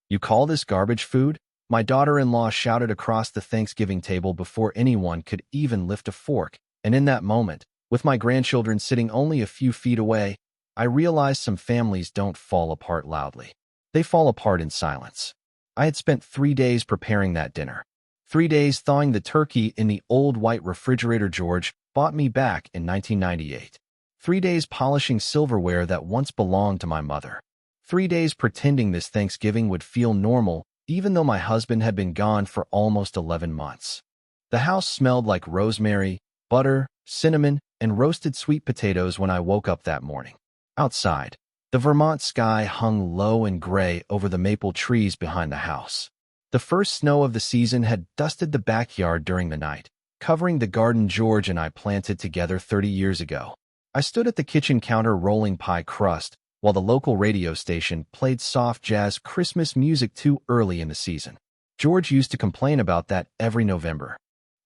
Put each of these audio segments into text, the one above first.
"You call this garbage food?" My daughter-in-law shouted across the Thanksgiving table before anyone could even lift a fork, and in that moment, with my grandchildren sitting only a few feet away, I realized some families don't fall apart loudly. They fall apart in silence. I had spent 3 days preparing that dinner. 3 days thawing the turkey in the old white refrigerator George bought me back in 1998. 3 days polishing silverware that once belonged to my mother. 3 days pretending this Thanksgiving would feel normal, even though my husband had been gone for almost 11 months. The house smelled like rosemary, butter, cinnamon, and roasted sweet potatoes when I woke up that morning. Outside, the Vermont sky hung low and gray over the maple trees behind the house. The first snow of the season had dusted the backyard during the night, covering the garden George and I planted together 30 years ago. I stood at the kitchen counter rolling pie crust, while the local radio station played soft jazz Christmas music too early in the season. George used to complain about that every November.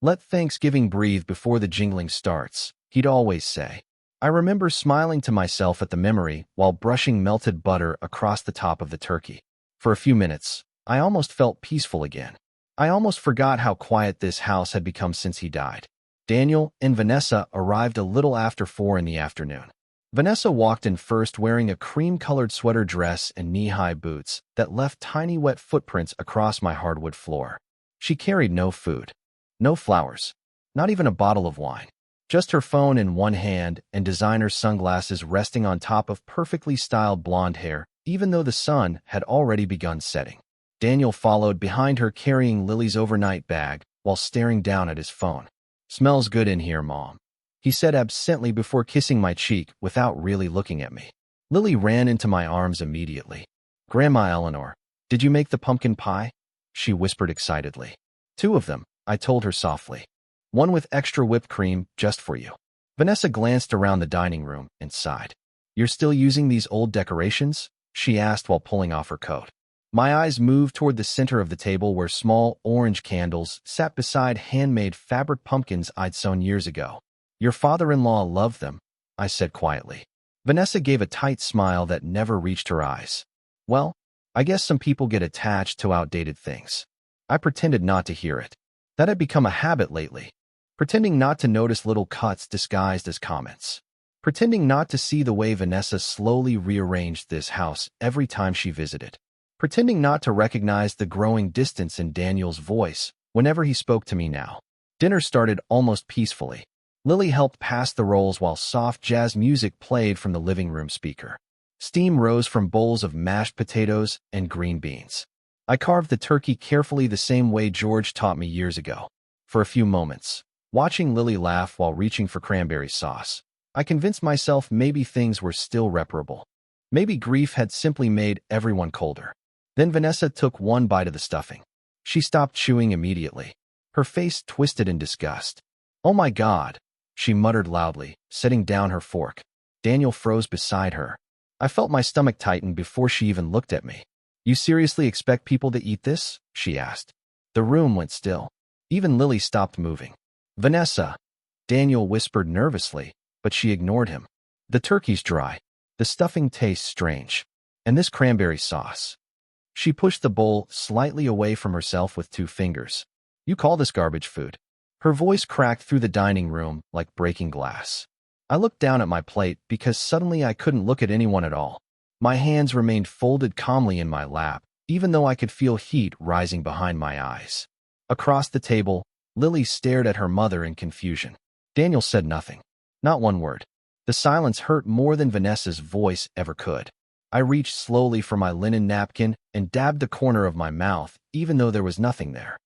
"Let Thanksgiving breathe before the jingling starts," he'd always say. I remember smiling to myself at the memory while brushing melted butter across the top of the turkey. For a few minutes, I almost felt peaceful again. I almost forgot how quiet this house had become since he died. Daniel and Vanessa arrived a little after 4 in the afternoon. Vanessa walked in first wearing a cream-colored sweater dress and knee-high boots that left tiny wet footprints across my hardwood floor. She carried no food, no flowers, not even a bottle of wine. Just her phone in one hand and designer sunglasses resting on top of perfectly styled blonde hair, even though the sun had already begun setting. Daniel followed behind her carrying Lily's overnight bag while staring down at his phone. "Smells good in here, Mom," he said absently before kissing my cheek without really looking at me. Lily ran into my arms immediately. "Grandma Eleanor, did you make the pumpkin pie?" she whispered excitedly. "2 of them," I told her softly. "One with extra whipped cream, just for you." Vanessa glanced around the dining room and sighed. "You're still using these old decorations?" she asked while pulling off her coat. My eyes moved toward the center of the table where small orange candles sat beside handmade fabric pumpkins I'd sewn years ago. "Your father-in-law loved them," I said quietly. Vanessa gave a tight smile that never reached her eyes. "Well, I guess some people get attached to outdated things." I pretended not to hear it. That had become a habit lately. Pretending not to notice little cuts disguised as comments. Pretending not to see the way Vanessa slowly rearranged this house every time she visited. Pretending not to recognize the growing distance in Daniel's voice whenever he spoke to me now. Dinner started almost peacefully. Lily helped pass the rolls while soft jazz music played from the living room speaker. Steam rose from bowls of mashed potatoes and green beans. I carved the turkey carefully the same way George taught me years ago. For a few moments, watching Lily laugh while reaching for cranberry sauce, I convinced myself maybe things were still reparable. Maybe grief had simply made everyone colder. Then Vanessa took one bite of the stuffing. She stopped chewing immediately, her face twisted in disgust. "Oh my God," she muttered loudly, setting down her fork. Daniel froze beside her. I felt my stomach tighten before she even looked at me. "You seriously expect people to eat this?" she asked. The room went still. Even Lily stopped moving. "Vanessa," Daniel whispered nervously, but she ignored him. "The turkey's dry. The stuffing tastes strange. And this cranberry sauce." She pushed the bowl slightly away from herself with 2 fingers. "You call this garbage food?" Her voice cracked through the dining room like breaking glass. I looked down at my plate because suddenly I couldn't look at anyone at all. My hands remained folded calmly in my lap, even though I could feel heat rising behind my eyes. Across the table, Lily stared at her mother in confusion. Daniel said nothing. Not one word. The silence hurt more than Vanessa's voice ever could. I reached slowly for my linen napkin and dabbed the corner of my mouth, even though there was nothing there.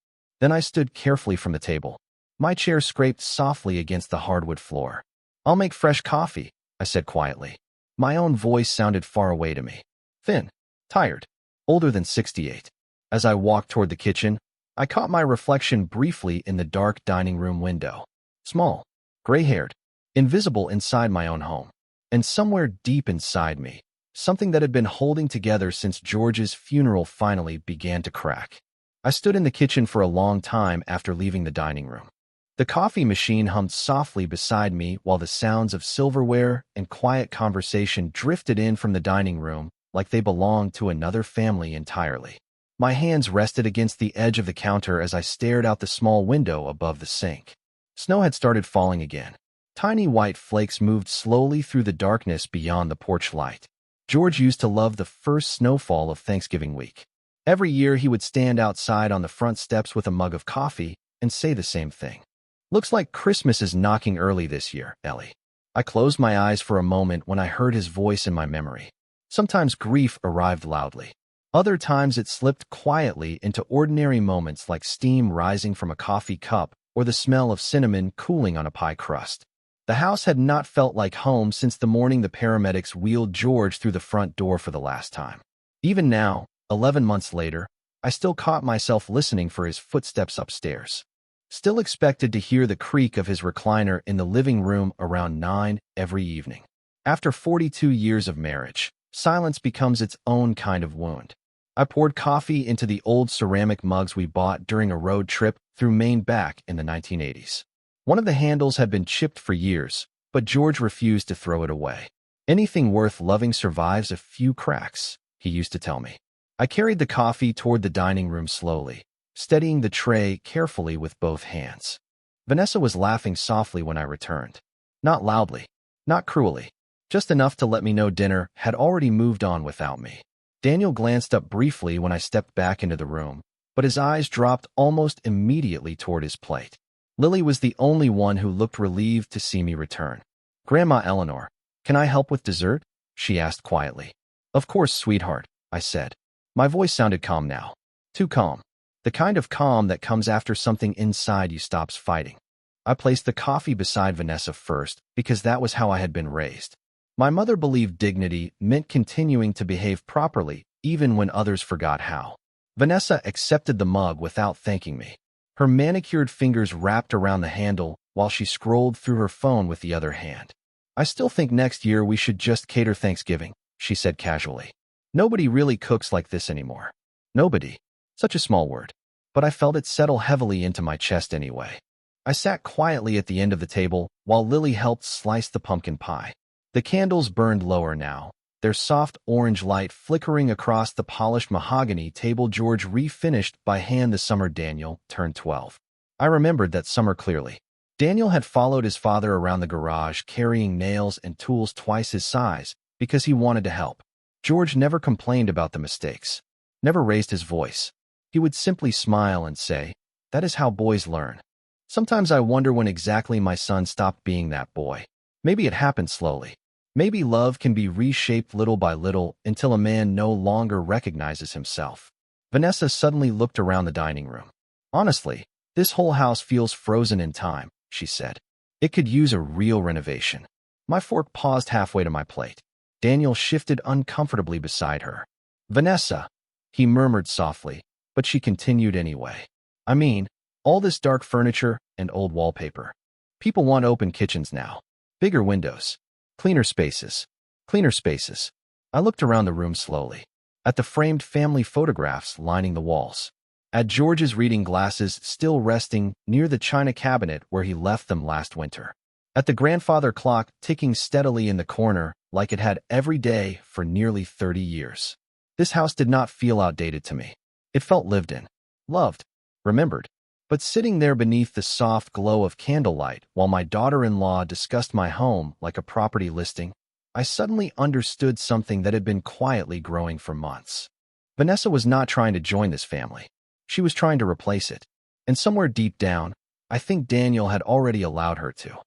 Then I stood carefully from the table. My chair scraped softly against the hardwood floor. "I'll make fresh coffee," I said quietly. My own voice sounded far away to me. Thin, tired, older than 68. As I walked toward the kitchen, I caught my reflection briefly in the dark dining room window. Small, gray-haired, invisible inside my own home. And somewhere deep inside me, something that had been holding together since George's funeral finally began to crack. I stood in the kitchen for a long time after leaving the dining room. The coffee machine hummed softly beside me while the sounds of silverware and quiet conversation drifted in from the dining room like they belonged to another family entirely. My hands rested against the edge of the counter as I stared out the small window above the sink. Snow had started falling again. Tiny white flakes moved slowly through the darkness beyond the porch light. George used to love the first snowfall of Thanksgiving week. Every year he would stand outside on the front steps with a mug of coffee and say the same thing. "Looks like Christmas is knocking early this year, Ellie." I closed my eyes for a moment when I heard his voice in my memory. Sometimes grief arrived loudly. Other times it slipped quietly into ordinary moments like steam rising from a coffee cup or the smell of cinnamon cooling on a pie crust. The house had not felt like home since the morning the paramedics wheeled George through the front door for the last time. Even now, 11 months later, I still caught myself listening for his footsteps upstairs. Still expected to hear the creak of his recliner in the living room around 9 every evening. After 42 years of marriage, silence becomes its own kind of wound. I poured coffee into the old ceramic mugs we bought during a road trip through Maine back in the 1980s. One of the handles had been chipped for years, but George refused to throw it away. "Anything worth loving survives a few cracks," he used to tell me. I carried the coffee toward the dining room slowly, steadying the tray carefully with both hands. Vanessa was laughing softly when I returned. Not loudly, not cruelly, just enough to let me know dinner had already moved on without me. Daniel glanced up briefly when I stepped back into the room, but his eyes dropped almost immediately toward his plate. Lily was the only one who looked relieved to see me return. "Grandma Eleanor, can I help with dessert?" she asked quietly. "Of course, sweetheart," I said. My voice sounded calm now. Too calm. The kind of calm that comes after something inside you stops fighting. I placed the coffee beside Vanessa first because that was how I had been raised. My mother believed dignity meant continuing to behave properly even when others forgot how. Vanessa accepted the mug without thanking me. Her manicured fingers wrapped around the handle while she scrolled through her phone with the other hand. "I still think next year we should just cater Thanksgiving," she said casually. "Nobody really cooks like this anymore." Nobody. Such a small word. But I felt it settle heavily into my chest anyway. I sat quietly at the end of the table while Lily helped slice the pumpkin pie. The candles burned lower now, their soft orange light flickering across the polished mahogany table. George refinished by hand the summer Daniel turned 12. I remembered that summer clearly. Daniel had followed his father around the garage carrying nails and tools twice his size because he wanted to help. George never complained about the mistakes, never raised his voice. He would simply smile and say, "That is how boys learn." Sometimes I wonder when exactly my son stopped being that boy. Maybe it happened slowly. Maybe love can be reshaped little by little until a man no longer recognizes himself. Vanessa suddenly looked around the dining room. "Honestly, this whole house feels frozen in time," she said. "It could use a real renovation." My fork paused halfway to my plate. Daniel shifted uncomfortably beside her. "Vanessa," he murmured softly, but she continued anyway. "I mean, all this dark furniture and old wallpaper. People want open kitchens now. Bigger windows. Cleaner spaces. Cleaner spaces." I looked around the room slowly. At the framed family photographs lining the walls. At George's reading glasses still resting near the china cabinet where he left them last winter. At the grandfather clock ticking steadily in the corner like it had every day for nearly 30 years. This house did not feel outdated to me. It felt lived in, loved, remembered. But sitting there beneath the soft glow of candlelight while my daughter-in-law discussed my home like a property listing, I suddenly understood something that had been quietly growing for months. Vanessa was not trying to join this family. She was trying to replace it. And somewhere deep down, I think Daniel had already allowed her to.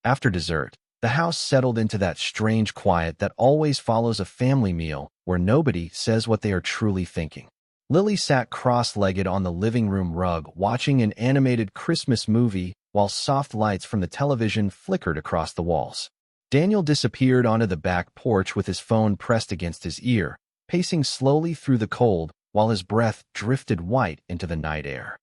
After dessert, the house settled into that strange quiet that always follows a family meal where nobody says what they are truly thinking. Lily sat cross-legged on the living room rug watching an animated Christmas movie while soft lights from the television flickered across the walls. Daniel disappeared onto the back porch with his phone pressed against his ear, pacing slowly through the cold while his breath drifted white into the night air.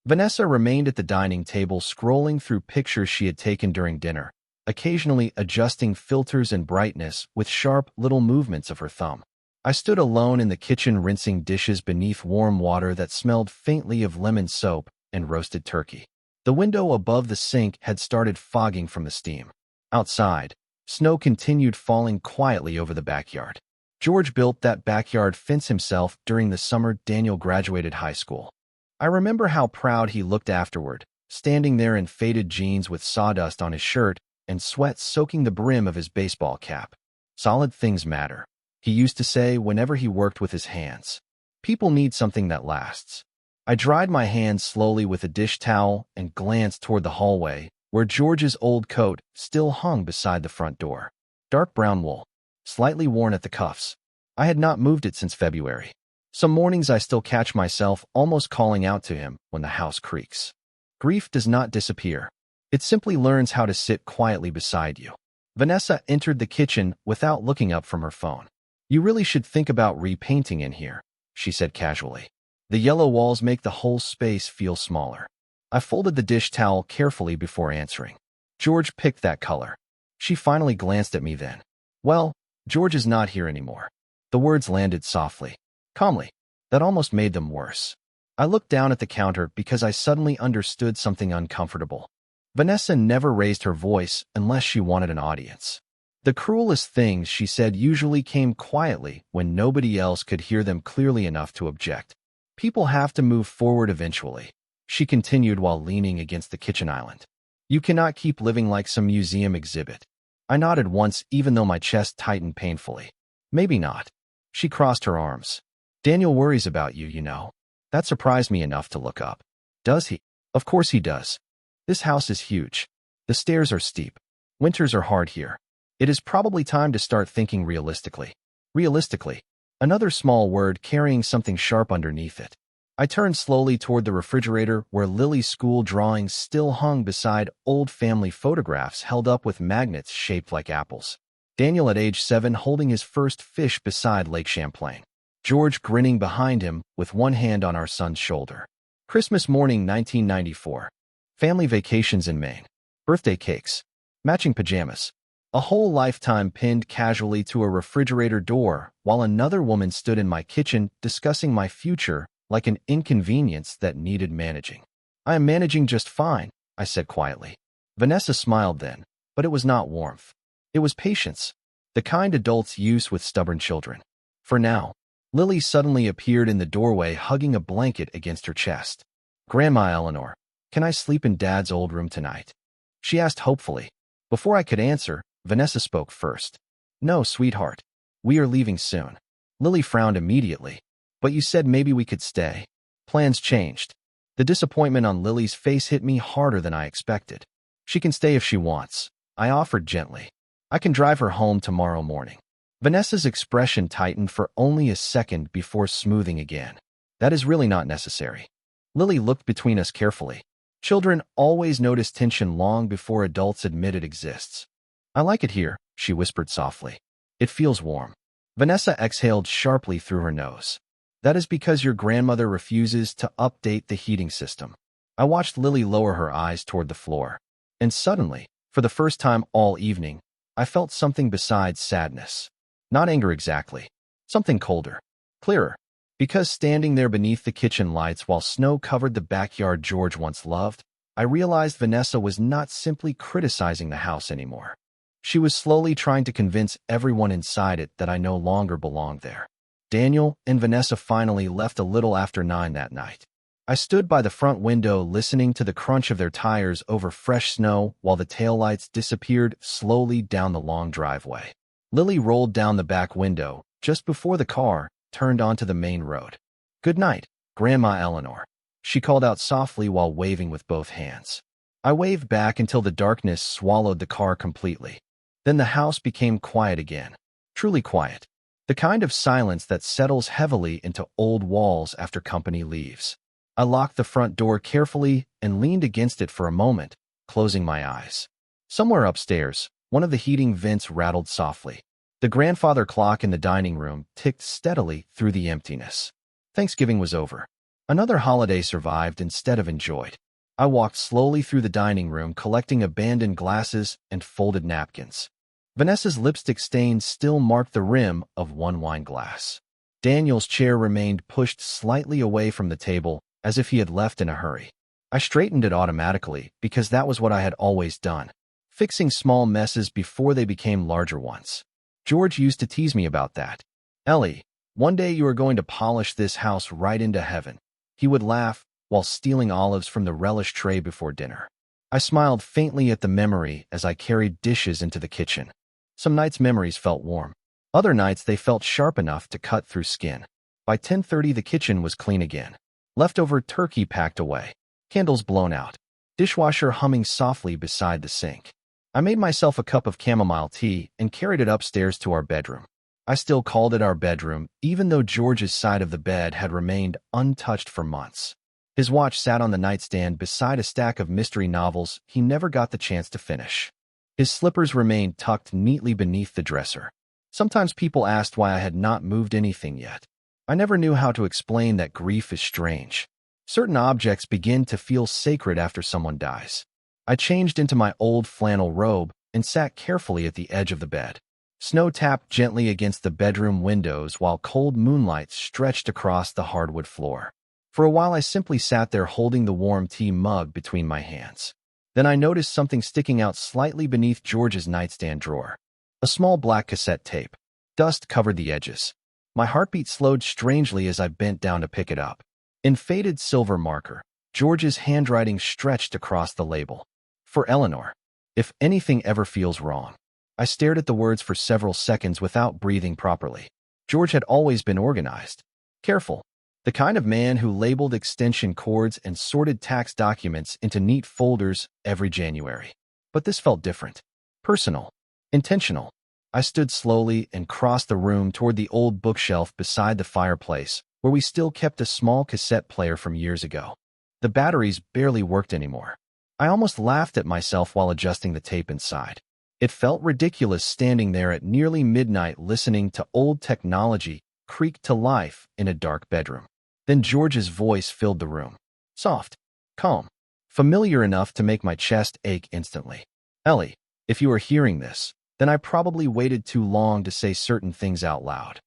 Vanessa remained at the dining table scrolling through pictures she had taken during dinner, occasionally adjusting filters and brightness with sharp little movements of her thumb. I stood alone in the kitchen rinsing dishes beneath warm water that smelled faintly of lemon soap and roasted turkey. The window above the sink had started fogging from the steam. Outside, snow continued falling quietly over the backyard. George built that backyard fence himself during the summer Daniel graduated high school. I remember how proud he looked afterward, standing there in faded jeans with sawdust on his shirt and sweat soaking the brim of his baseball cap. Solid things matter, he used to say whenever he worked with his hands. People need something that lasts. I dried my hands slowly with a dish towel and glanced toward the hallway, where George's old coat still hung beside the front door. Dark brown wool, slightly worn at the cuffs. I had not moved it since February. Some mornings I still catch myself almost calling out to him when the house creaks. Grief does not disappear. It simply learns how to sit quietly beside you. Vanessa entered the kitchen without looking up from her phone. "You really should think about repainting in here," she said casually. "The yellow walls make the whole space feel smaller." I folded the dish towel carefully before answering. "George picked that color." She finally glanced at me then. "Well, George is not here anymore." The words landed softly, calmly. That almost made them worse. I looked down at the counter because I suddenly understood something uncomfortable. Vanessa never raised her voice unless she wanted an audience. The cruelest things she said usually came quietly when nobody else could hear them clearly enough to object. "People have to move forward eventually," she continued while leaning against the kitchen island. "You cannot keep living like some museum exhibit." I nodded once even though my chest tightened painfully. "Maybe not." She crossed her arms. "Daniel worries about you, you know." That surprised me enough to look up. "Does he?" "Of course he does. This house is huge. The stairs are steep. Winters are hard here. It is probably time to start thinking realistically." Realistically. Another small word carrying something sharp underneath it. I turned slowly toward the refrigerator where Lily's school drawings still hung beside old family photographs held up with magnets shaped like apples. Daniel at age 7 holding his first fish beside Lake Champlain. George grinning behind him with one hand on our son's shoulder. Christmas morning 1994. Family vacations in Maine. Birthday cakes. Matching pajamas. A whole lifetime pinned casually to a refrigerator door while another woman stood in my kitchen discussing my future like an inconvenience that needed managing. "I am managing just fine," I said quietly. Vanessa smiled then, but it was not warmth. It was patience, the kind adults use with stubborn children. For now. Lily suddenly appeared in the doorway hugging a blanket against her chest. "Grandma Eleanor, can I sleep in Dad's old room tonight?" she asked hopefully. Before I could answer, Vanessa spoke first. "No, sweetheart. We are leaving soon." Lily frowned immediately. "But you said maybe we could stay." Plans changed. The disappointment on Lily's face hit me harder than I expected. "She can stay if she wants," I offered gently. "I can drive her home tomorrow morning." Vanessa's expression tightened for only a second before smoothing again. "That is really not necessary." Lily looked between us carefully. Children always notice tension long before adults admit it exists. "I like it here," she whispered softly. "It feels warm." Vanessa exhaled sharply through her nose. "That is because your grandmother refuses to update the heating system." I watched Lily lower her eyes toward the floor. And suddenly, for the first time all evening, I felt something besides sadness. Not anger exactly. Something colder. Clearer. Because standing there beneath the kitchen lights while snow covered the backyard George once loved, I realized Vanessa was not simply criticizing the house anymore. She was slowly trying to convince everyone inside it that I no longer belonged there. Daniel and Vanessa finally left a little after 9 that night. I stood by the front window listening to the crunch of their tires over fresh snow while the taillights disappeared slowly down the long driveway. Lily rolled down the back window just before the car turned onto the main road. "Good night, Grandma Eleanor," she called out softly while waving with both hands. I waved back until the darkness swallowed the car completely. Then the house became quiet again. Truly quiet. The kind of silence that settles heavily into old walls after company leaves. I locked the front door carefully and leaned against it for a moment, closing my eyes. Somewhere upstairs, one of the heating vents rattled softly. The grandfather clock in the dining room ticked steadily through the emptiness. Thanksgiving was over. Another holiday survived instead of enjoyed. I walked slowly through the dining room collecting abandoned glasses and folded napkins. Vanessa's lipstick stains still marked the rim of one wine glass. Daniel's chair remained pushed slightly away from the table, as if he had left in a hurry. I straightened it automatically because that was what I had always done, fixing small messes before they became larger ones. George used to tease me about that. Ellie, one day you are going to polish this house right into heaven. He would laugh while stealing olives from the relish tray before dinner. I smiled faintly at the memory as I carried dishes into the kitchen. Some nights memories felt warm. Other nights they felt sharp enough to cut through skin. By 10:30 the kitchen was clean again. Leftover turkey packed away. Candles blown out. Dishwasher humming softly beside the sink. I made myself a cup of chamomile tea and carried it upstairs to our bedroom. I still called it our bedroom, even though George's side of the bed had remained untouched for months. His watch sat on the nightstand beside a stack of mystery novels he never got the chance to finish. His slippers remained tucked neatly beneath the dresser. Sometimes people asked why I had not moved anything yet. I never knew how to explain that grief is strange. Certain objects begin to feel sacred after someone dies. I changed into my old flannel robe and sat carefully at the edge of the bed. Snow tapped gently against the bedroom windows while cold moonlight stretched across the hardwood floor. For a while I simply sat there holding the warm tea mug between my hands. Then I noticed something sticking out slightly beneath George's nightstand drawer. A small black cassette tape. Dust covered the edges. My heartbeat slowed strangely as I bent down to pick it up. In faded silver marker, George's handwriting stretched across the label. For Eleanor. If anything ever feels wrong. I stared at the words for several seconds without breathing properly. George had always been organized. Careful. The kind of man who labeled extension cords and sorted tax documents into neat folders every January. But this felt different. Personal. Intentional. I stood slowly and crossed the room toward the old bookshelf beside the fireplace, where we still kept a small cassette player from years ago. The batteries barely worked anymore. I almost laughed at myself while adjusting the tape inside. It felt ridiculous standing there at nearly midnight listening to old technology creak to life in a dark bedroom. Then George's voice filled the room. Soft, calm, familiar enough to make my chest ache instantly. Ellie, if you are hearing this, then I probably waited too long to say certain things out loud.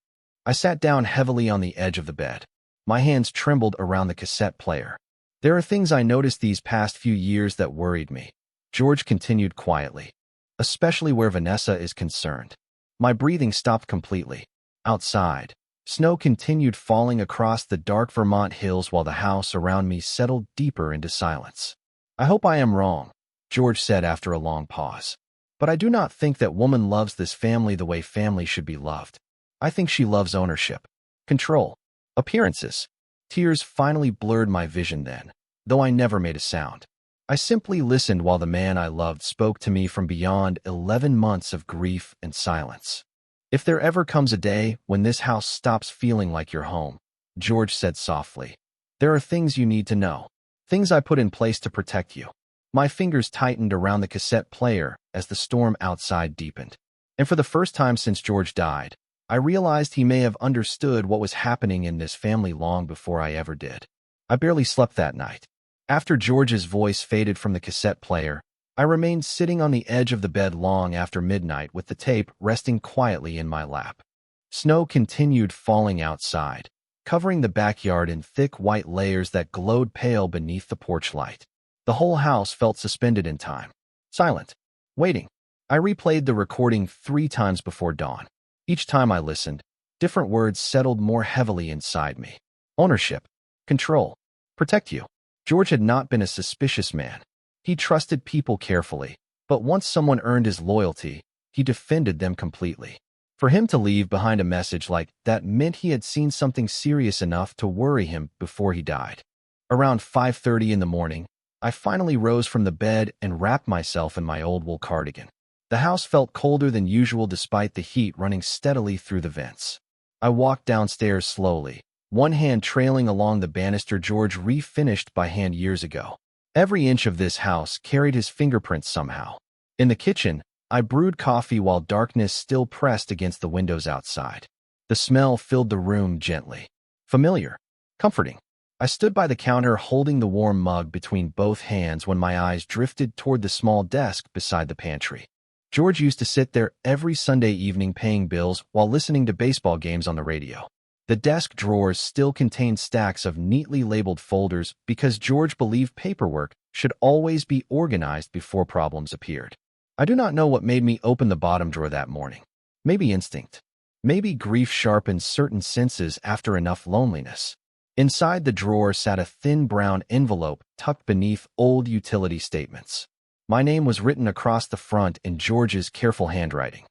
I sat down heavily on the edge of the bed. My hands trembled around the cassette player. There are things I noticed these past few years that worried me. George continued quietly. Especially where Vanessa is concerned. My breathing stopped completely. Outside, snow continued falling across the dark Vermont hills while the house around me settled deeper into silence. I hope I am wrong, George said after a long pause. But I do not think that woman loves this family the way family should be loved. I think she loves ownership, control, appearances. Tears finally blurred my vision then, though I never made a sound. I simply listened while the man I loved spoke to me from beyond 11 months of grief and silence. If there ever comes a day when this house stops feeling like your home, George said softly, there are things you need to know. Things I put in place to protect you. My fingers tightened around the cassette player as the storm outside deepened. And for the first time since George died, I realized he may have understood what was happening in this family long before I ever did. I barely slept that night. After George's voice faded from the cassette player, I remained sitting on the edge of the bed long after midnight with the tape resting quietly in my lap. Snow continued falling outside, covering the backyard in thick white layers that glowed pale beneath the porch light. The whole house felt suspended in time. Silent. Waiting. I replayed the recording 3 times before dawn. Each time I listened, different words settled more heavily inside me. Ownership. Control. Protect you. George had not been a suspicious man. He trusted people carefully, but once someone earned his loyalty, he defended them completely. For him to leave behind a message like that meant he had seen something serious enough to worry him before he died. Around 5:30 in the morning, I finally rose from the bed and wrapped myself in my old wool cardigan. The house felt colder than usual despite the heat running steadily through the vents. I walked downstairs slowly, one hand trailing along the banister George refinished by hand years ago. Every inch of this house carried his fingerprints somehow. In the kitchen, I brewed coffee while darkness still pressed against the windows outside. The smell filled the room gently. Familiar. Comforting. I stood by the counter holding the warm mug between both hands when my eyes drifted toward the small desk beside the pantry. George used to sit there every Sunday evening paying bills while listening to baseball games on the radio. The desk drawers still contained stacks of neatly labeled folders because George believed paperwork should always be organized before problems appeared. I do not know what made me open the bottom drawer that morning. Maybe instinct. Maybe grief sharpens certain senses after enough loneliness. Inside the drawer sat a thin brown envelope tucked beneath old utility statements. My name was written across the front in George's careful handwriting.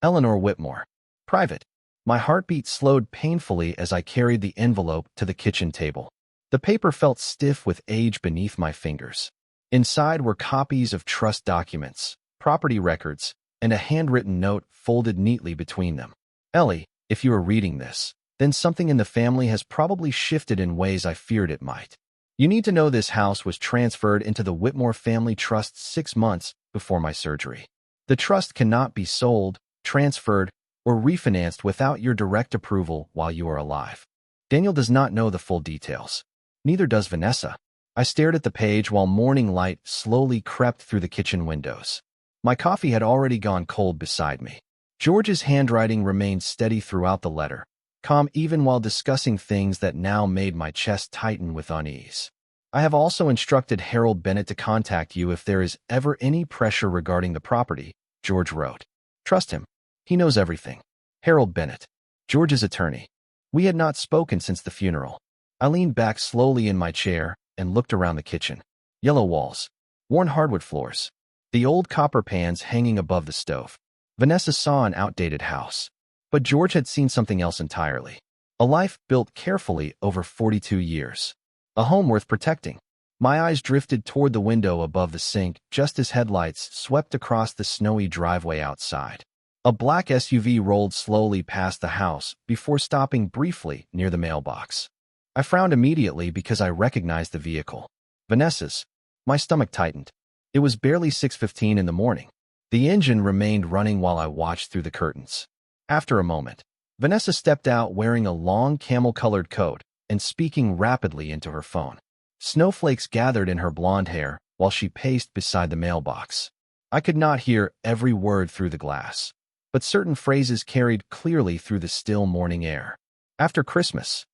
Eleanor Whitmore. Private. My heartbeat slowed painfully as I carried the envelope to the kitchen table. The paper felt stiff with age beneath my fingers. Inside were copies of trust documents, property records, and a handwritten note folded neatly between them. Ellie, if you are reading this, then something in the family has probably shifted in ways I feared it might. You need to know this house was transferred into the Whitmore Family Trust 6 months before my surgery. The trust cannot be sold, transferred, or refinanced without your direct approval while you are alive. Daniel does not know the full details. Neither does Vanessa. I stared at the page while morning light slowly crept through the kitchen windows. My coffee had already gone cold beside me. George's handwriting remained steady throughout the letter, calm even while discussing things that now made my chest tighten with unease. I have also instructed Harold Bennett to contact you if there is ever any pressure regarding the property, George wrote. Trust him. He knows everything. Harold Bennett, George's attorney. We had not spoken since the funeral. I leaned back slowly in my chair and looked around the kitchen. Yellow walls, worn hardwood floors, the old copper pans hanging above the stove. Vanessa saw an outdated house, but George had seen something else entirely. A life built carefully over 42 years. A home worth protecting. My eyes drifted toward the window above the sink just as headlights swept across the snowy driveway outside. A black SUV rolled slowly past the house before stopping briefly near the mailbox. I frowned immediately because I recognized the vehicle. Vanessa's. My stomach tightened. It was barely 6:15 in the morning. The engine remained running while I watched through the curtains. After a moment, Vanessa stepped out wearing a long camel-colored coat and speaking rapidly into her phone. Snowflakes gathered in her blonde hair while she paced beside the mailbox. I could not hear every word through the glass, but certain phrases carried clearly through the still morning air. After Christmas.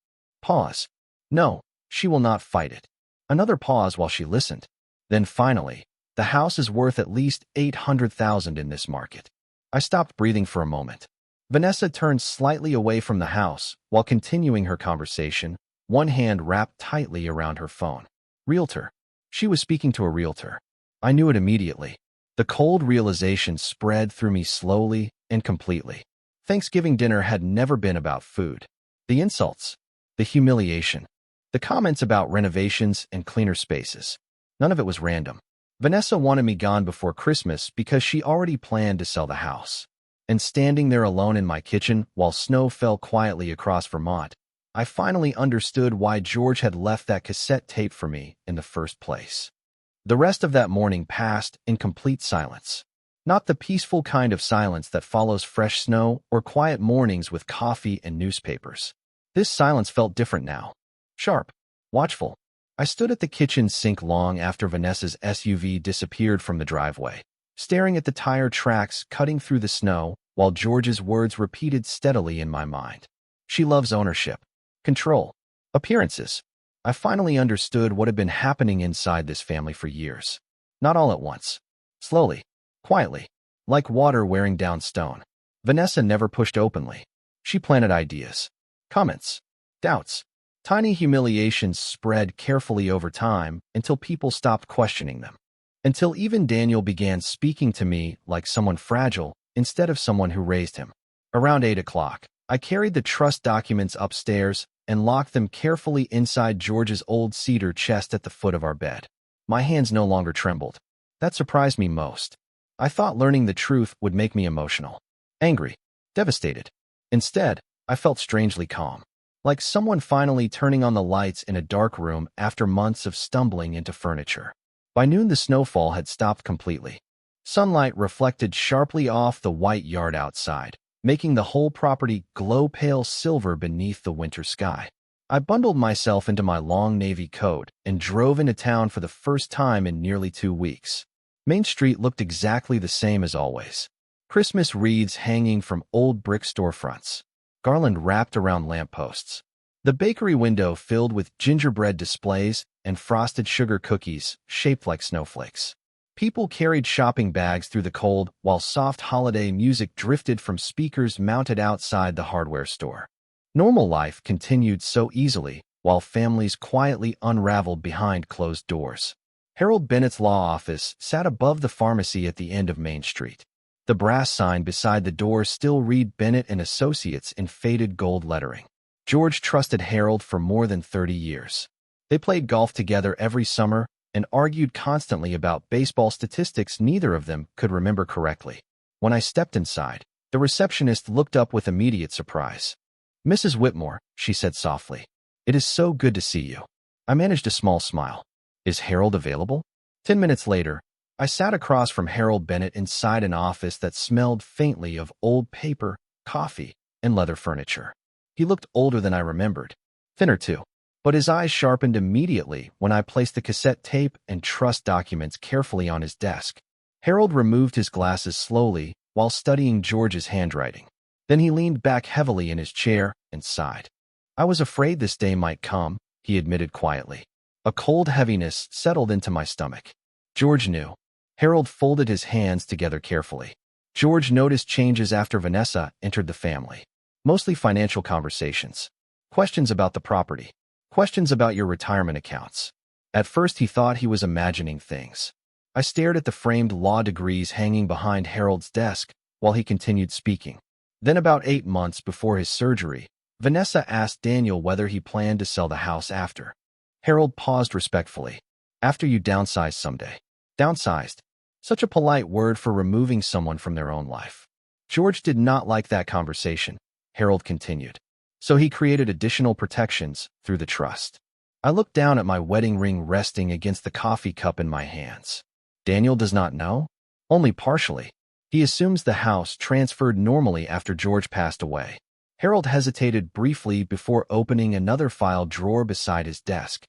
Pause. No, she will not fight it. Another pause while she listened. Then finally, the house is worth at least $800,000 in this market. I stopped breathing for a moment. Vanessa turned slightly away from the house while continuing her conversation, one hand wrapped tightly around her phone. Realtor. She was speaking to a realtor. I knew it immediately. The cold realization spread through me slowly and completely. Thanksgiving dinner had never been about food. The insults, the humiliation, the comments about renovations and cleaner spaces. None of it was random. Vanessa wanted me gone before Christmas because she already planned to sell the house. And standing there alone in my kitchen while snow fell quietly across Vermont, I finally understood why George had left that cassette tape for me in the first place. The rest of that morning passed in complete silence. Not the peaceful kind of silence that follows fresh snow or quiet mornings with coffee and newspapers. This silence felt different now. Sharp, watchful. I stood at the kitchen sink long after Vanessa's SUV disappeared from the driveway, staring at the tire tracks cutting through the snow while George's words repeated steadily in my mind. She loves ownership, control, appearances. I finally understood what had been happening inside this family for years. Not all at once. Slowly, quietly, like water wearing down stone. Vanessa never pushed openly. She planted ideas, comments, doubts. Tiny humiliations spread carefully over time until people stopped questioning them. Until even Daniel began speaking to me like someone fragile instead of someone who raised him. Around 8 o'clock, I carried the trust documents upstairs and locked them carefully inside George's old cedar chest at the foot of our bed. My hands no longer trembled. That surprised me most. I thought learning the truth would make me emotional, angry, devastated. Instead, I felt strangely calm. Like someone finally turning on the lights in a dark room after months of stumbling into furniture. By noon, the snowfall had stopped completely. Sunlight reflected sharply off the white yard outside, making the whole property glow pale silver beneath the winter sky. I bundled myself into my long navy coat and drove into town for the first time in nearly 2 weeks. Main Street looked exactly the same as always. Christmas wreaths hanging from old brick storefronts. Garland wrapped around lampposts. The bakery window filled with gingerbread displays and frosted sugar cookies shaped like snowflakes. People carried shopping bags through the cold while soft holiday music drifted from speakers mounted outside the hardware store. Normal life continued so easily, while families quietly unraveled behind closed doors. Harold Bennett's law office sat above the pharmacy at the end of Main Street. The brass sign beside the door still read Bennett and Associates in faded gold lettering. George trusted Harold for more than 30 years. They played golf together every summer and argued constantly about baseball statistics neither of them could remember correctly. When I stepped inside, the receptionist looked up with immediate surprise. "Mrs. Whitmore," she said softly, "it is so good to see you." I managed a small smile. "Is Harold available?" 10 minutes later, I sat across from Harold Bennett inside an office that smelled faintly of old paper, coffee, and leather furniture. He looked older than I remembered, thinner too, but his eyes sharpened immediately when I placed the cassette tape and trust documents carefully on his desk. Harold removed his glasses slowly while studying George's handwriting. Then he leaned back heavily in his chair and sighed. "I was afraid this day might come," he admitted quietly. A cold heaviness settled into my stomach. George knew. Harold folded his hands together carefully. George noticed changes after Vanessa entered the family. Mostly financial conversations. Questions about the property. Questions about your retirement accounts. At first he thought he was imagining things. I stared at the framed law degrees hanging behind Harold's desk while he continued speaking. Then about 8 months before his surgery, Vanessa asked Daniel whether he planned to sell the house after. Harold paused respectfully. "After you downsize someday." Downsized. Such a polite word for removing someone from their own life. George did not like that conversation, Harold continued. So he created additional protections through the trust. I looked down at my wedding ring resting against the coffee cup in my hands. Daniel does not know? Only partially. He assumes the house transferred normally after George passed away. Harold hesitated briefly before opening another file drawer beside his desk.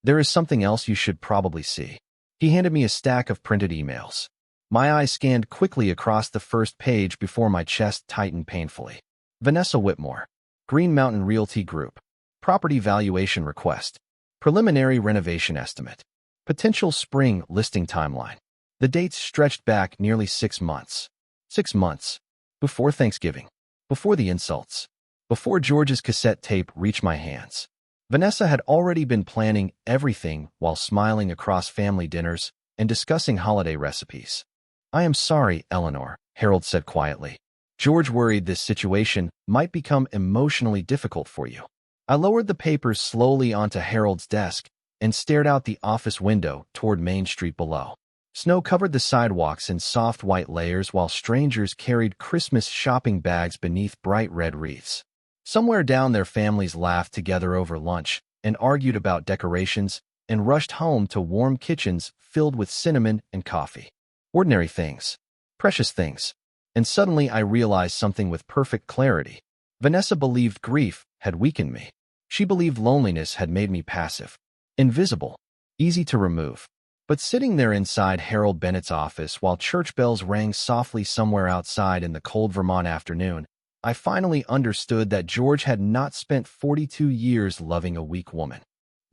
"There is something else you should probably see." He handed me a stack of printed emails. My eyes scanned quickly across the first page before my chest tightened painfully. Vanessa Whitmore. Green Mountain Realty Group. Property valuation request. Preliminary renovation estimate. Potential spring listing timeline. The dates stretched back nearly 6 months. 6 months. Before Thanksgiving. Before the insults. Before George's cassette tape reached my hands. Vanessa had already been planning everything while smiling across family dinners and discussing holiday recipes. "I am sorry, Eleanor," Harold said quietly. "George worried this situation might become emotionally difficult for you." I lowered the papers slowly onto Harold's desk and stared out the office window toward Main Street below. Snow covered the sidewalks in soft white layers while strangers carried Christmas shopping bags beneath bright red wreaths. Somewhere down there, families laughed together over lunch and argued about decorations and rushed home to warm kitchens filled with cinnamon and coffee. Ordinary things. Precious things. And suddenly I realized something with perfect clarity. Vanessa believed grief had weakened me. She believed loneliness had made me passive. Invisible. Easy to remove. But sitting there inside Harold Bennett's office while church bells rang softly somewhere outside in the cold Vermont afternoon, I finally understood that George had not spent 42 years loving a weak woman.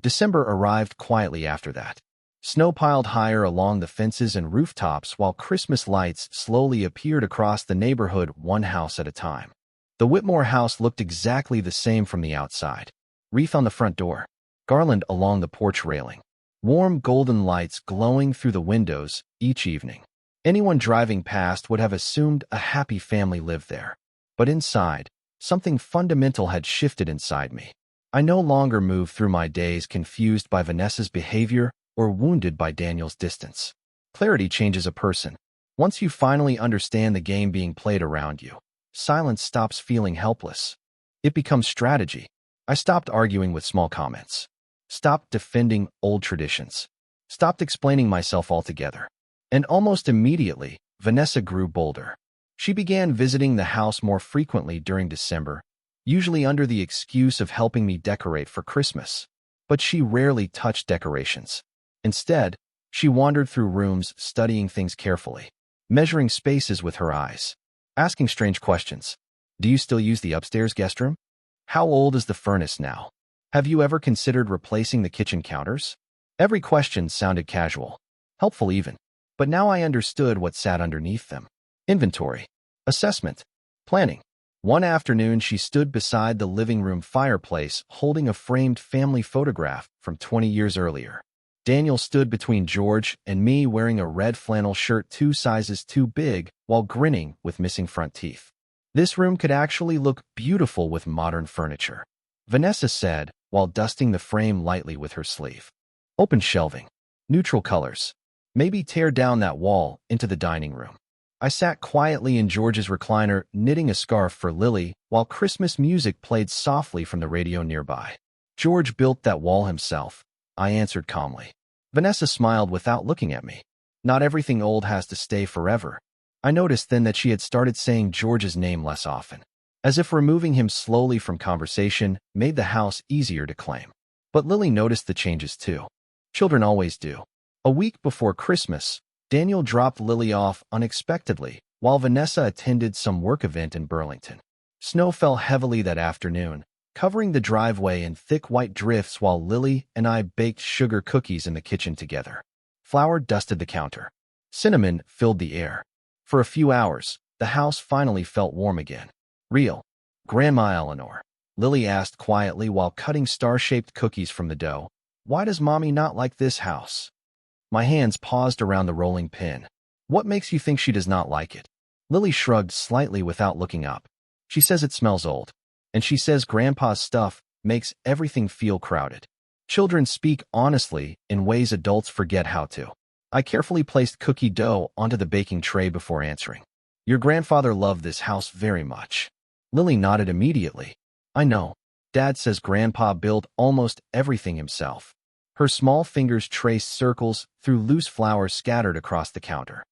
December arrived quietly after that. Snow piled higher along the fences and rooftops while Christmas lights slowly appeared across the neighborhood one house at a time. The Whitmore house looked exactly the same from the outside. Wreath on the front door. Garland along the porch railing. Warm golden lights glowing through the windows each evening. Anyone driving past would have assumed a happy family lived there. But inside, something fundamental had shifted inside me. I no longer moved through my days confused by Vanessa's behavior or wounded by Daniel's distance. Clarity changes a person. Once you finally understand the game being played around you, silence stops feeling helpless. It becomes strategy. I stopped arguing with small comments. Stopped defending old traditions. Stopped explaining myself altogether. And almost immediately, Vanessa grew bolder. She began visiting the house more frequently during December, usually under the excuse of helping me decorate for Christmas. But she rarely touched decorations. Instead, she wandered through rooms studying things carefully, measuring spaces with her eyes, asking strange questions. "Do you still use the upstairs guest room? How old is the furnace now? Have you ever considered replacing the kitchen counters?" Every question sounded casual, helpful even. But now I understood what sat underneath them. Inventory, assessment, planning. One afternoon, she stood beside the living room fireplace holding a framed family photograph from 20 years earlier. Daniel stood between George and me wearing a red flannel shirt 2 sizes too big while grinning with missing front teeth. This room could actually look beautiful with modern furniture, Vanessa said while dusting the frame lightly with her sleeve. Open shelving, neutral colors. Maybe tear down that wall into the dining room. I sat quietly in George's recliner, knitting a scarf for Lily, while Christmas music played softly from the radio nearby. George built that wall himself, I answered calmly. Vanessa smiled without looking at me. Not everything old has to stay forever. I noticed then that she had started saying George's name less often, as if removing him slowly from conversation made the house easier to claim. But Lily noticed the changes too. Children always do. A week before Christmas, Daniel dropped Lily off unexpectedly while Vanessa attended some work event in Burlington. Snow fell heavily that afternoon, covering the driveway in thick white drifts while Lily and I baked sugar cookies in the kitchen together. Flour dusted the counter. Cinnamon filled the air. For a few hours, the house finally felt warm again. Real. Grandma Eleanor, Lily asked quietly while cutting star-shaped cookies from the dough. Why does Mommy not like this house? My hands paused around the rolling pin. What makes you think she does not like it? Lily shrugged slightly without looking up. She says it smells old. And she says Grandpa's stuff makes everything feel crowded. Children speak honestly in ways adults forget how to. I carefully placed cookie dough onto the baking tray before answering. Your grandfather loved this house very much. Lily nodded immediately. I know. Dad says Grandpa built almost everything himself. Her small fingers traced circles through loose flowers scattered across the counter.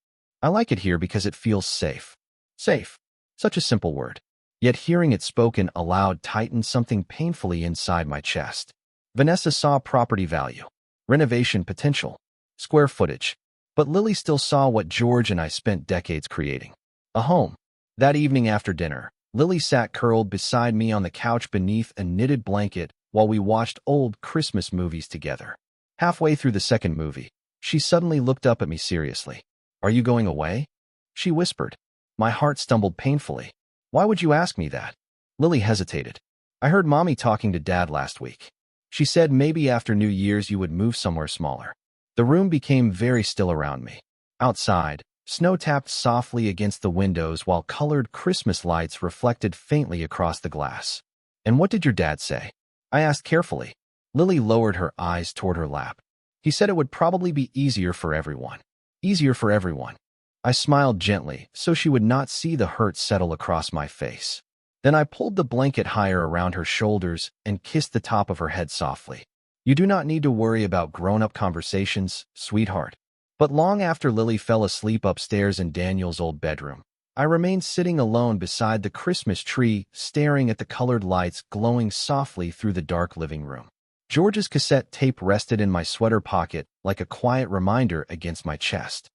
I like it here because it feels safe. Safe. Such a simple word. Yet hearing it spoken aloud tightened something painfully inside my chest. Vanessa saw property value, renovation potential, square footage. But Lily still saw what George and I spent decades creating. A home. That evening after dinner, Lily sat curled beside me on the couch beneath a knitted blanket while we watched old Christmas movies together. Halfway through the second movie, she suddenly looked up at me seriously. Are you going away? She whispered. My heart stumbled painfully. Why would you ask me that? Lily hesitated. I heard Mommy talking to Dad last week. She said maybe after New Year's you would move somewhere smaller. The room became very still around me. Outside, snow tapped softly against the windows while colored Christmas lights reflected faintly across the glass. And what did your dad say? I asked carefully. Lily lowered her eyes toward her lap. He said it would probably be easier for everyone. Easier for everyone. I smiled gently so she would not see the hurt settle across my face. Then I pulled the blanket higher around her shoulders and kissed the top of her head softly. You do not need to worry about grown-up conversations, sweetheart. But long after Lily fell asleep upstairs in Daniel's old bedroom, I remained sitting alone beside the Christmas tree, staring at the colored lights glowing softly through the dark living room. George's cassette tape rested in my sweater pocket like a quiet reminder against my chest.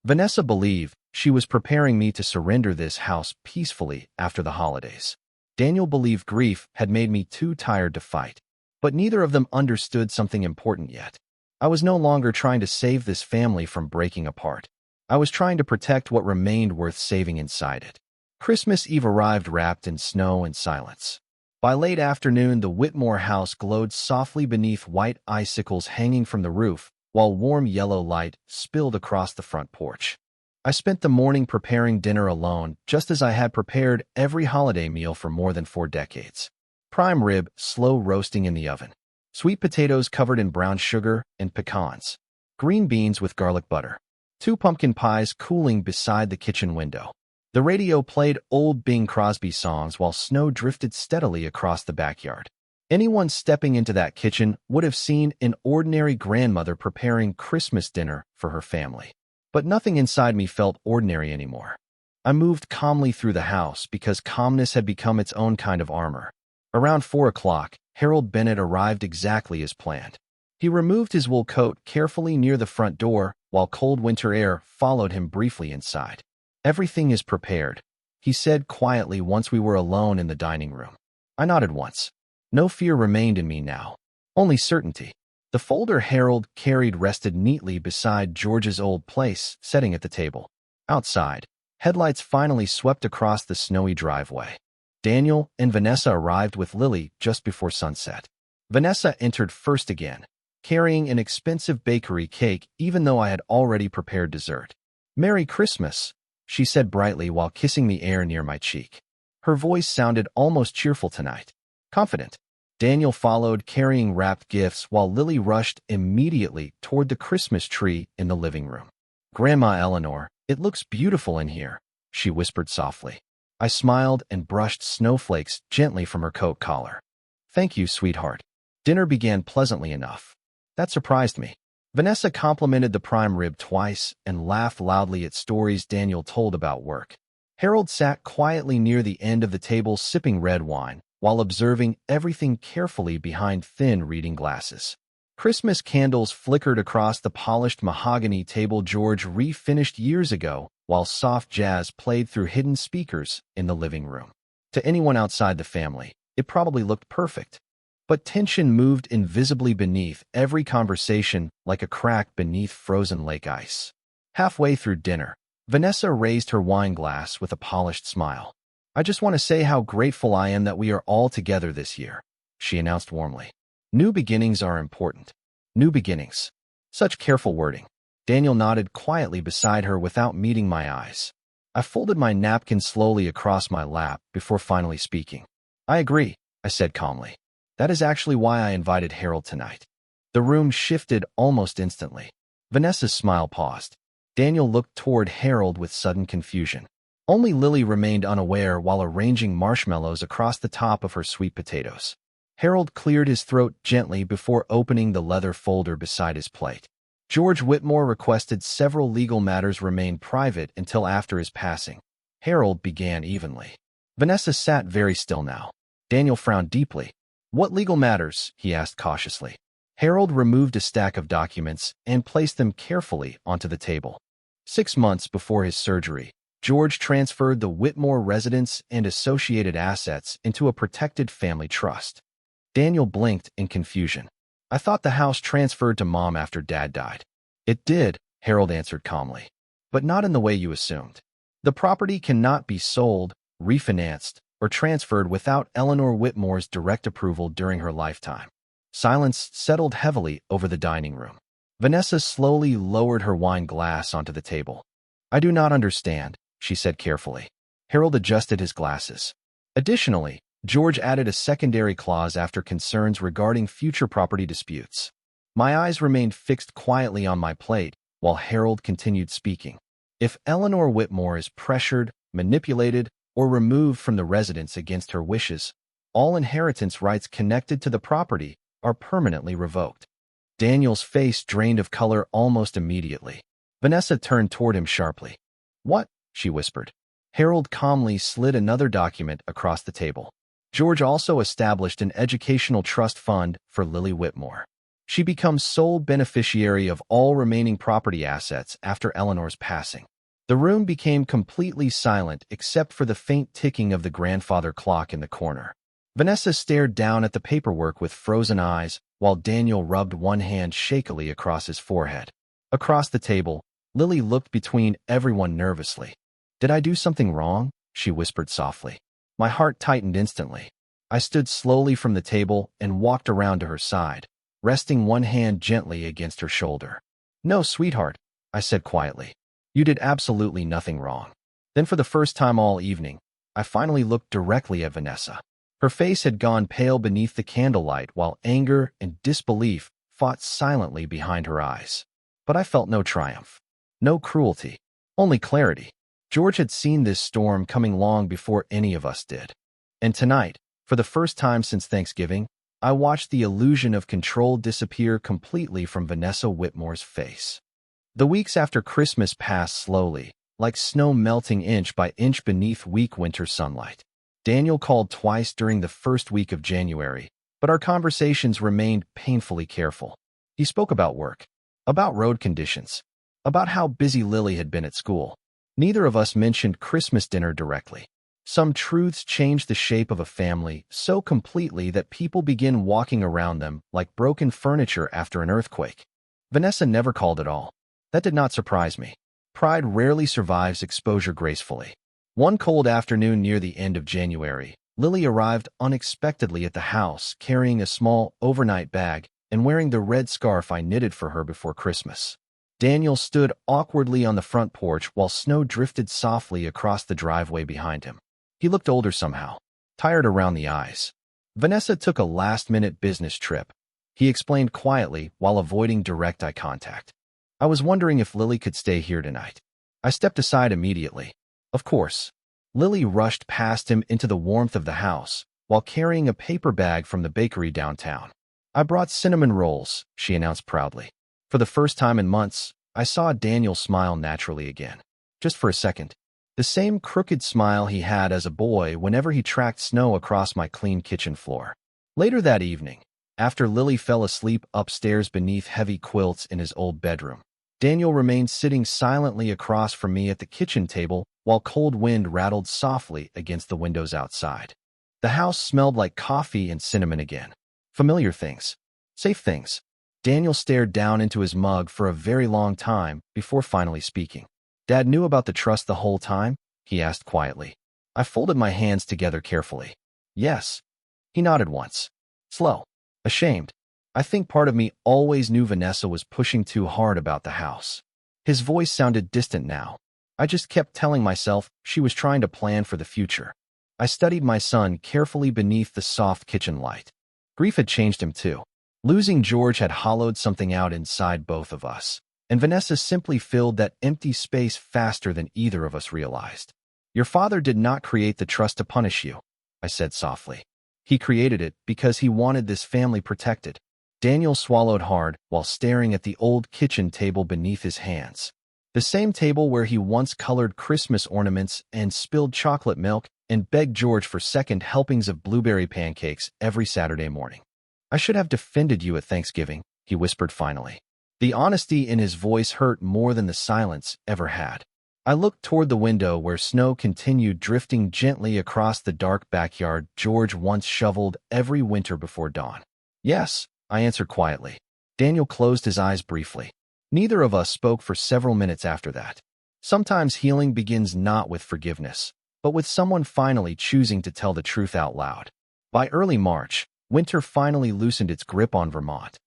Vanessa believed she was preparing me to surrender this house peacefully after the holidays. Daniel believed grief had made me too tired to fight. But neither of them understood something important yet. I was no longer trying to save this family from breaking apart. I was trying to protect what remained worth saving inside it. Christmas Eve arrived wrapped in snow and silence. By late afternoon, the Whitmore house glowed softly beneath white icicles hanging from the roof, while warm yellow light spilled across the front porch. I spent the morning preparing dinner alone, just as I had prepared every holiday meal for more than 4 decades. Prime rib, slow roasting in the oven. Sweet potatoes covered in brown sugar and pecans. Green beans with garlic butter. 2 pumpkin pies cooling beside the kitchen window. The radio played old Bing Crosby songs while snow drifted steadily across the backyard. Anyone stepping into that kitchen would have seen an ordinary grandmother preparing Christmas dinner for her family. But nothing inside me felt ordinary anymore. I moved calmly through the house because calmness had become its own kind of armor. Around 4 o'clock, Harold Bennett arrived exactly as planned. He removed his wool coat carefully near the front door, while cold winter air followed him briefly inside. Everything is prepared, he said quietly once we were alone in the dining room. I nodded once. No fear remained in me now, only certainty. The folder Harold carried rested neatly beside George's old place, setting at the table. Outside, headlights finally swept across the snowy driveway. Daniel and Vanessa arrived with Lily just before sunset. Vanessa entered first again, carrying an expensive bakery cake even though I had already prepared dessert. "Merry Christmas," she said brightly while kissing the air near my cheek. Her voice sounded almost cheerful tonight. Confident. Daniel followed, carrying wrapped gifts, while Lily rushed immediately toward the Christmas tree in the living room. "Grandma Eleanor, it looks beautiful in here," she whispered softly. I smiled and brushed snowflakes gently from her coat collar. "Thank you, sweetheart." Dinner began pleasantly enough. That surprised me. Vanessa complimented the prime rib twice and laughed loudly at stories Daniel told about work. Harold sat quietly near the end of the table sipping red wine, while observing everything carefully behind thin reading glasses. Christmas candles flickered across the polished mahogany table George refinished years ago, while soft jazz played through hidden speakers in the living room. To anyone outside the family, it probably looked perfect. But tension moved invisibly beneath every conversation, like a crack beneath frozen lake ice. Halfway through dinner, Vanessa raised her wine glass with a polished smile. "I just want to say how grateful I am that we are all together this year," she announced warmly. "New beginnings are important. New beginnings." Such careful wording. Daniel nodded quietly beside her without meeting my eyes. I folded my napkin slowly across my lap before finally speaking. "I agree," I said calmly. "That is actually why I invited Harold tonight." The room shifted almost instantly. Vanessa's smile paused. Daniel looked toward Harold with sudden confusion. Only Lily remained unaware while arranging marshmallows across the top of her sweet potatoes. Harold cleared his throat gently before opening the leather folder beside his plate. George Whitmore requested several legal matters remain private until after his passing. Harold began evenly. Vanessa sat very still now. Daniel frowned deeply. "What legal matters?" he asked cautiously. Harold removed a stack of documents and placed them carefully onto the table. 6 months before his surgery, George transferred the Whitmore residence and associated assets into a protected family trust. Daniel blinked in confusion. "I thought the house transferred to Mom after Dad died." "It did," Harold answered calmly, "but not in the way you assumed. The property cannot be sold, refinanced, or transferred without Eleanor Whitmore's direct approval during her lifetime." Silence settled heavily over the dining room. Vanessa slowly lowered her wine glass onto the table. "I do not understand," she said carefully. Harold adjusted his glasses. Additionally, George added a secondary clause after concerns regarding future property disputes. My eyes remained fixed quietly on my plate while Harold continued speaking. "If Eleanor Whitmore is pressured, manipulated, or removed from the residence against her wishes, all inheritance rights connected to the property are permanently revoked." Daniel's face drained of color almost immediately. Vanessa turned toward him sharply. "What?" she whispered. Harold calmly slid another document across the table. George also established an educational trust fund for Lily Whitmore. She becomes sole beneficiary of all remaining property assets after Eleanor's passing. The room became completely silent except for the faint ticking of the grandfather clock in the corner. Vanessa stared down at the paperwork with frozen eyes, while Daniel rubbed one hand shakily across his forehead. Across the table, Lily looked between everyone nervously. "Did I do something wrong?" she whispered softly. My heart tightened instantly. I stood slowly from the table and walked around to her side, resting one hand gently against her shoulder. "No, sweetheart," I said quietly. "You did absolutely nothing wrong." Then for the first time all evening, I finally looked directly at Vanessa. Her face had gone pale beneath the candlelight while anger and disbelief fought silently behind her eyes. But I felt no triumph, no cruelty, only clarity. George had seen this storm coming long before any of us did. And tonight, for the first time since Thanksgiving, I watched the illusion of control disappear completely from Vanessa Whitmore's face. The weeks after Christmas passed slowly, like snow melting inch by inch beneath weak winter sunlight. Daniel called twice during the first week of January, but our conversations remained painfully careful. He spoke about work, about road conditions, about how busy Lily had been at school. Neither of us mentioned Christmas dinner directly. Some truths change the shape of a family so completely that people begin walking around them like broken furniture after an earthquake. Vanessa never called at all. That did not surprise me. Pride rarely survives exposure gracefully. One cold afternoon near the end of January, Lily arrived unexpectedly at the house, carrying a small overnight bag and wearing the red scarf I knitted for her before Christmas. Daniel stood awkwardly on the front porch while snow drifted softly across the driveway behind him. He looked older somehow, tired around the eyes. Vanessa took a last-minute business trip, he explained quietly while avoiding direct eye contact. I was wondering if Lily could stay here tonight. I stepped aside immediately. Of course. Lily rushed past him into the warmth of the house while carrying a paper bag from the bakery downtown. I brought cinnamon rolls, she announced proudly. For the first time in months, I saw Daniel smile naturally again. Just for a second. The same crooked smile he had as a boy whenever he tracked snow across my clean kitchen floor. Later that evening, after Lily fell asleep upstairs beneath heavy quilts in his old bedroom, Daniel remained sitting silently across from me at the kitchen table while cold wind rattled softly against the windows outside. The house smelled like coffee and cinnamon again. Familiar things. Safe things. Daniel stared down into his mug for a very long time before finally speaking. Dad knew about the trust the whole time? He asked quietly. I folded my hands together carefully. Yes. He nodded once. Slow. Ashamed. I think part of me always knew Vanessa was pushing too hard about the house. His voice sounded distant now. I just kept telling myself she was trying to plan for the future. I studied my son carefully beneath the soft kitchen light. Grief had changed him too. Losing George had hollowed something out inside both of us, and Vanessa simply filled that empty space faster than either of us realized. Your father did not create the trust to punish you, I said softly. He created it because he wanted this family protected. Daniel swallowed hard while staring at the old kitchen table beneath his hands. The same table where he once colored Christmas ornaments and spilled chocolate milk and begged George for second helpings of blueberry pancakes every Saturday morning. I should have defended you at Thanksgiving, he whispered finally. The honesty in his voice hurt more than the silence ever had. I looked toward the window where snow continued drifting gently across the dark backyard George once shoveled every winter before dawn. Yes, I answered quietly. Daniel closed his eyes briefly. Neither of us spoke for several minutes after that. Sometimes healing begins not with forgiveness, but with someone finally choosing to tell the truth out loud. By early March, winter finally loosened its grip on Vermont.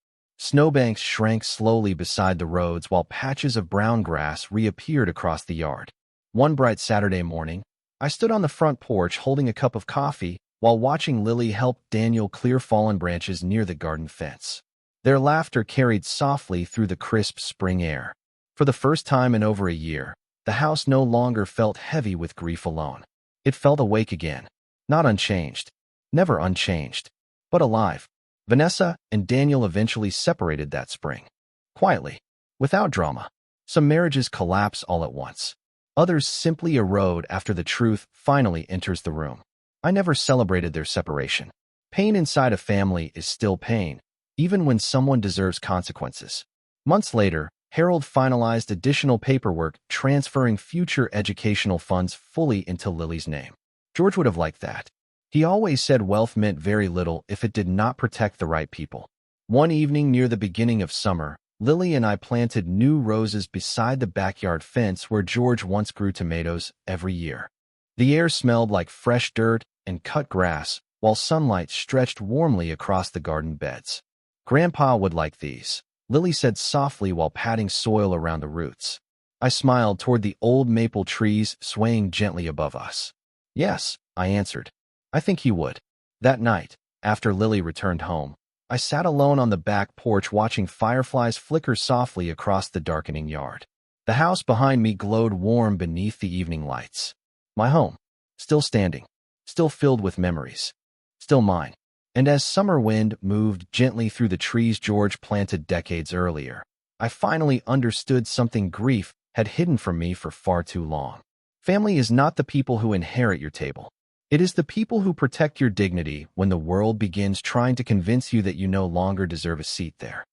Snowbanks shrank slowly beside the roads while patches of brown grass reappeared across the yard. One bright Saturday morning, I stood on the front porch holding a cup of coffee while watching Lily help Daniel clear fallen branches near the garden fence. Their laughter carried softly through the crisp spring air. For the first time in over a year, the house no longer felt heavy with grief alone. It felt awake again. Not unchanged. Never unchanged. But alive. Vanessa and Daniel eventually separated that spring. Quietly. Without drama. Some marriages collapse all at once. Others simply erode after the truth finally enters the room. I never celebrated their separation. Pain inside a family is still pain, even when someone deserves consequences. Months later, Harold finalized additional paperwork transferring future educational funds fully into Lily's name. George would have liked that. He always said wealth meant very little if it did not protect the right people. One evening near the beginning of summer, Lily and I planted new roses beside the backyard fence where George once grew tomatoes every year. The air smelled like fresh dirt and cut grass, while sunlight stretched warmly across the garden beds. Grandpa would like these, Lily said softly while patting soil around the roots. I smiled toward the old maple trees swaying gently above us. Yes, I answered. I think he would. That night, after Lily returned home, I sat alone on the back porch watching fireflies flicker softly across the darkening yard. The house behind me glowed warm beneath the evening lights. My home, still standing, still filled with memories, still mine. And as summer wind moved gently through the trees George planted decades earlier, I finally understood something grief had hidden from me for far too long. Family is not the people who inherit your table. It is the people who protect your dignity when the world begins trying to convince you that you no longer deserve a seat there.